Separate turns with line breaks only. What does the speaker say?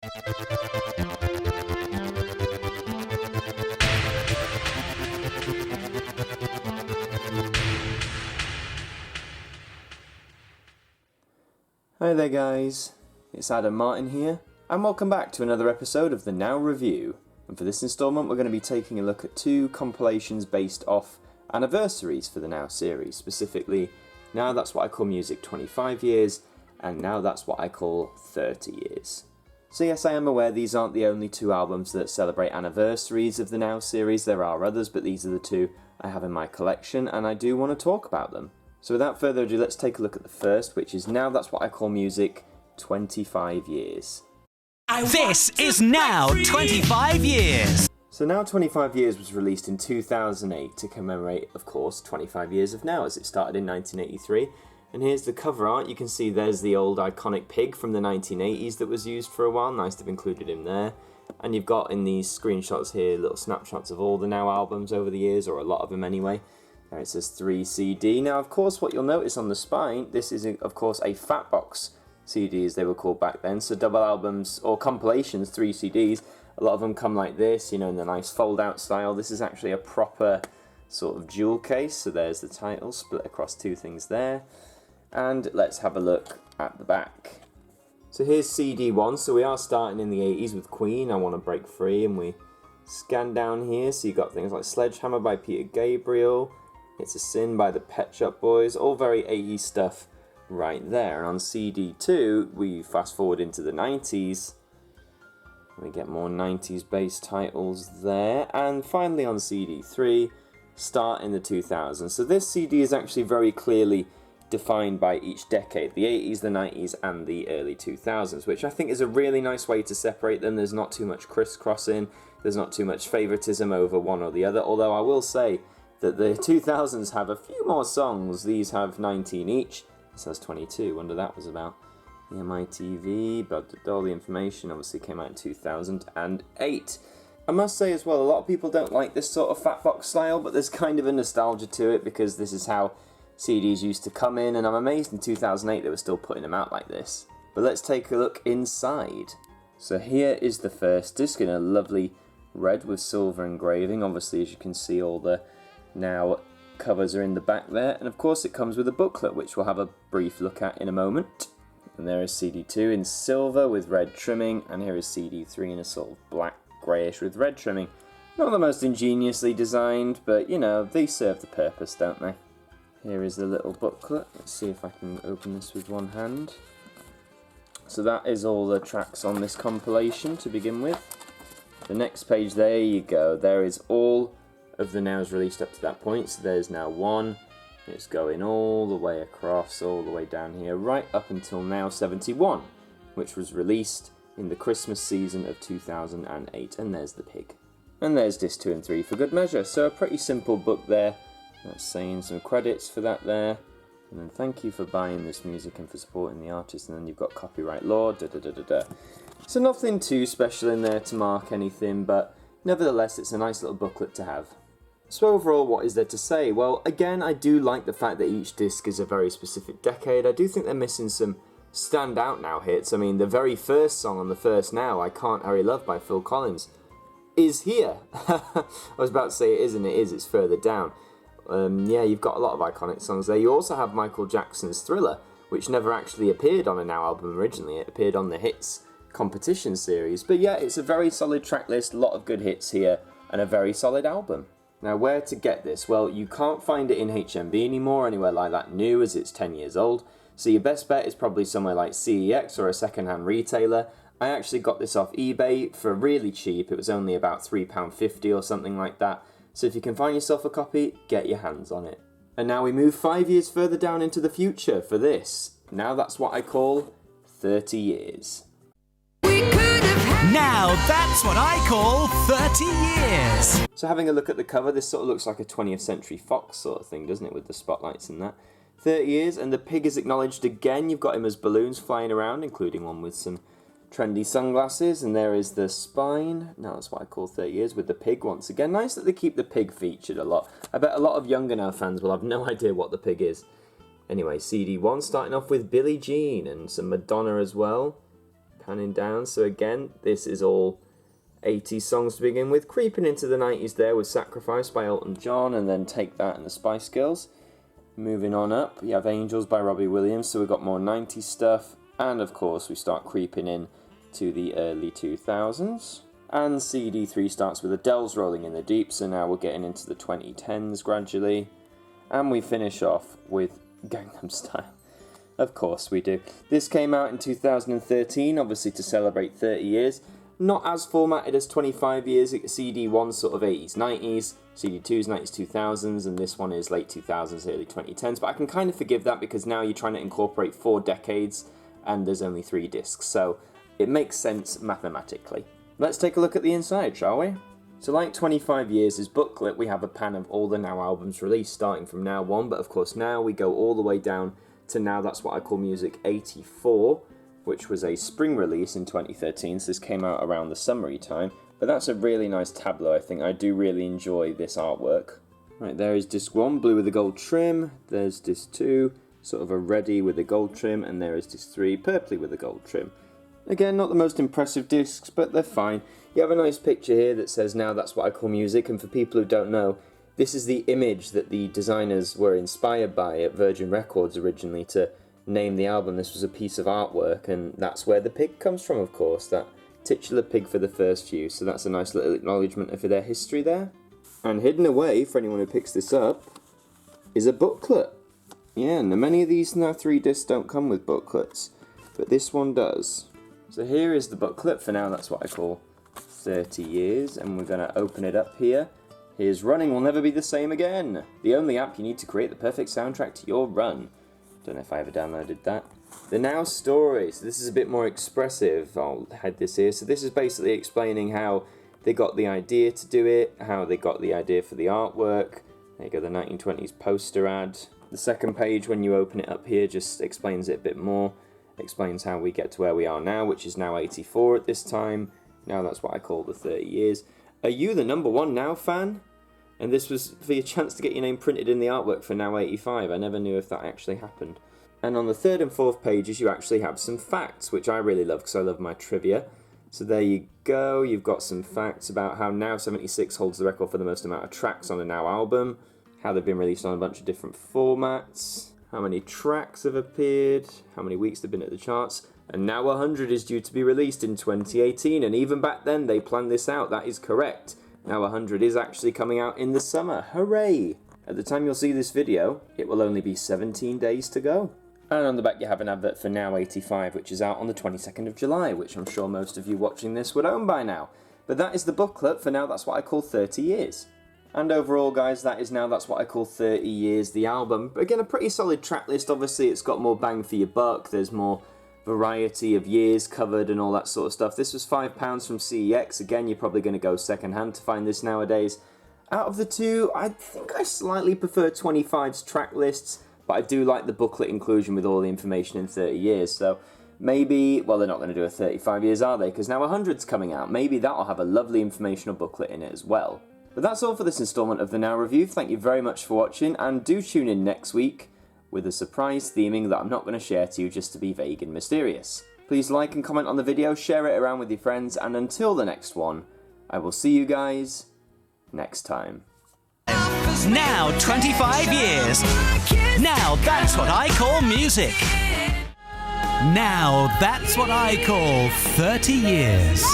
Hi there guys, it's Martyn here, and welcome back to another episode of the Now Review. And for this instalment we're going to be taking a look at two compilations based off anniversaries for the Now series, specifically Now That's What I Call Music 25 years, and Now That's What I Call 30 years. So yes, I am aware these aren't the only two albums that celebrate anniversaries of the Now series, there are others, but these are the two I have in my collection, and I do want to talk about them. So without further ado, let's take a look at the first, which is Now That's What I Call Music 25 years.
This is Now 25 years!
So Now 25 years was released in 2008 to commemorate, of course, 25 years of Now, as it started in 1983. And here's the cover art. You can see there's the old iconic pig from the 1980s that was used for a while. Nice to have included him there. And you've got in these screenshots here little snapshots of all the Now albums over the years, or a lot of them anyway. There it says 3 CD. Now, of course, what you'll notice on the spine, this is, of course, a fat box CD, as they were called back then. So double albums, or compilations, 3 CDs. A lot of them come like this, you know, in the nice fold-out style. This is actually a proper sort of jewel case. So there's the title, split across two things there. And let's have a look at the back. So here's CD1. So we are starting in the 80s with Queen, I Want to Break Free. And we scan down here. So you've got things like Sledgehammer by Peter Gabriel. It's a Sin by the Pet Shop Boys, all very 80s stuff right there. And on CD2, we fast forward into the 90s. We get more 90s based titles there. And finally on CD3, start in the 2000s. So this CD is actually very clearly defined by each decade, the 80s, the 90s, and the early 2000s, which I think is a really nice way to separate them. There's not too much crisscrossing, there's not too much favoritism over one or the other, although I will say that the 2000s have a few more songs. These have 19 each. This has 22. Wonder that was about. EMI but all the information obviously came out in 2008. I must say as well, a lot of people don't like this sort of fat box style, but there's kind of a nostalgia to it because this is how CDs used to come in, and I'm amazed in 2008 they were still putting them out like this. But let's take a look inside. So here is the first disc in a lovely red with silver engraving. Obviously, as you can see, all the Now covers are in the back there, and of course it comes with a booklet, which we'll have a brief look at in a moment. And there is CD2 in silver with red trimming, and here is CD3 in a sort of black greyish with red trimming. Not the most ingeniously designed, but you know, they serve the purpose, don't they? Here is the little booklet. Let's see if I can open this with one hand. So that is all the tracks on this compilation to begin with. The next page, there you go, there is all of the Nows released up to that point. So there's Now 1, it's going all the way across, all the way down here, right up until Now 71, which was released in the Christmas season of 2008, and there's the pig. And there's disc 2 and 3 for good measure, so a pretty simple book there. That's saying some credits for that there, and then thank you for buying this music and for supporting the artist, and then you've got copyright law, So nothing too special in there to mark anything, but nevertheless it's a nice little booklet to have. So overall, what is there to say? Well, again, I do like the fact that each disc is a very specific decade. I do think they're missing some standout Now hits. I mean, the very first song on the first Now, I Can't Hurry Love by Phil Collins, is here. I was about to say it is, and it is, it's further down. Yeah, you've got a lot of iconic songs there. You also have Michael Jackson's Thriller, which never actually appeared on a Now album originally. It appeared on the Hits competition series. But yeah, it's a very solid track list, a lot of good hits here, and a very solid album. Now, where to get this? Well, you can't find it in HMV anymore, anywhere like that new, as it's 10 years old. So your best bet is probably somewhere like CEX or a second-hand retailer. I actually got this off eBay for really cheap. It was only about £3.50 or something like that. So if you can find yourself a copy, get your hands on it. And now we move 5 years further down into the future for this. Now That's What I Call 30 years.
Now that's what I call 30 years.
So having a look at the cover, this sort of looks like a 20th Century Fox sort of thing, doesn't it, with the spotlights and that. 30 years, and the pig is acknowledged again. You've got him as balloons flying around, including one with some trendy sunglasses, and there is the spine. Now That's What I Call 30 years with the pig once again. Nice that they keep the pig featured a lot. I bet a lot of younger Now fans will have no idea what the pig is. Anyway, CD1 starting off with Billie Jean and some Madonna as well. Panning down, so again, this is all 80s songs to begin with, creeping into the 90s there with Sacrifice by Elton John, and then Take That and the Spice Girls. Moving on up, you have Angels by Robbie Williams, so we've got more 90s stuff, and of course we start creeping in to the early 2000s. And CD3 starts with Adele's Rolling in the Deep, so now we're getting into the 2010s gradually. And we finish off with Gangnam Style. Of course we do. This came out in 2013, obviously to celebrate 30 years. Not as formatted as 25 years. CD1's sort of 80s, 90s, CD2's 90s, 2000s, and this one is late 2000s, early 2010s. But I can kind of forgive that because now you're trying to incorporate 4 decades and there's only 3 discs. So it makes sense mathematically. Let's take a look at the inside, shall we? So like 25 years' booklet, we have a pan of all the Now albums released, starting from Now 1, but of course now we go all the way down to Now That's What I Call Music 84, which was a spring release in 2013, so this came out around the summery time. But that's a really nice tableau, I think. I do really enjoy this artwork. Right, there is disc 1, blue with a gold trim. There's disc 2, sort of a reddy with a gold trim, and there is disc 3, purpley with a gold trim. Again, not the most impressive discs, but they're fine. You have a nice picture here that says Now That's What I Call Music, and for people who don't know, this is the image that the designers were inspired by at Virgin Records originally to name the album. This was a piece of artwork, and that's where the pig comes from, of course, that titular pig for the first few, so that's a nice little acknowledgement of their history there. And hidden away, for anyone who picks this up, is a booklet. Yeah, and many of these Now 3 discs don't come with booklets, but this one does. So here is the booklet for Now That's What I Call 30 Years, and we're going to open it up here. Here's Running Will Never Be the Same Again, the only app you need to create the perfect soundtrack to your run. Don't know if I ever downloaded that. The Now story, so this is a bit more expressive. I'll hide this here. So this is basically explaining how they got the idea to do it, how they got the idea for the artwork. There you go, the 1920s poster ad. The second page, when you open it up here, just explains it a bit more. Explains how we get to where we are now, which is Now 84 at this time. Now That's What I Call the 30 Years. Are you the #1 Now fan? And this was for your chance to get your name printed in the artwork for Now 85. I never knew if that actually happened. And on the 3rd and 4th pages, you actually have some facts, which I really love because I love my trivia. So there you go. You've got some facts about how Now 76 holds the record for the most amount of tracks on a Now album, how they've been released on a bunch of different formats, how many tracks have appeared, how many weeks they've been at the charts. And Now 100 is due to be released in 2018, and even back then they planned this out. That is correct. Now 100 is actually coming out in the summer. Hooray! At the time you'll see this video, it will only be 17 days to go. And on the back you have an advert for Now 85, which is out on the 22nd of July, which I'm sure most of you watching this would own by now. But that is the booklet for Now That's What I Call 30 Years. And overall, guys, that is Now That's What I Call 30 Years, the album. Again, a pretty solid track list. Obviously, it's got more bang for your buck. There's more variety of years covered and all that sort of stuff. This was £5 from CEX. Again, you're probably going to go second hand to find this nowadays. Out of the two, I think I slightly prefer 25's track lists, but I do like the booklet inclusion with all the information in 30 years. So maybe, well, they're not going to do a 35 years, are they? Because Now 100's coming out. Maybe that'll have a lovely informational booklet in it as well. But that's all for this installment of the Now Review. Thank you very much for watching, and do tune in next week with a surprise theming that I'm not going to share to you just to be vague and mysterious. Please like and comment on the video, share it around with your friends, and until the next one, I will see you guys next time.
Now 25 years. Now that's what I call music. Now that's what I call 30 years.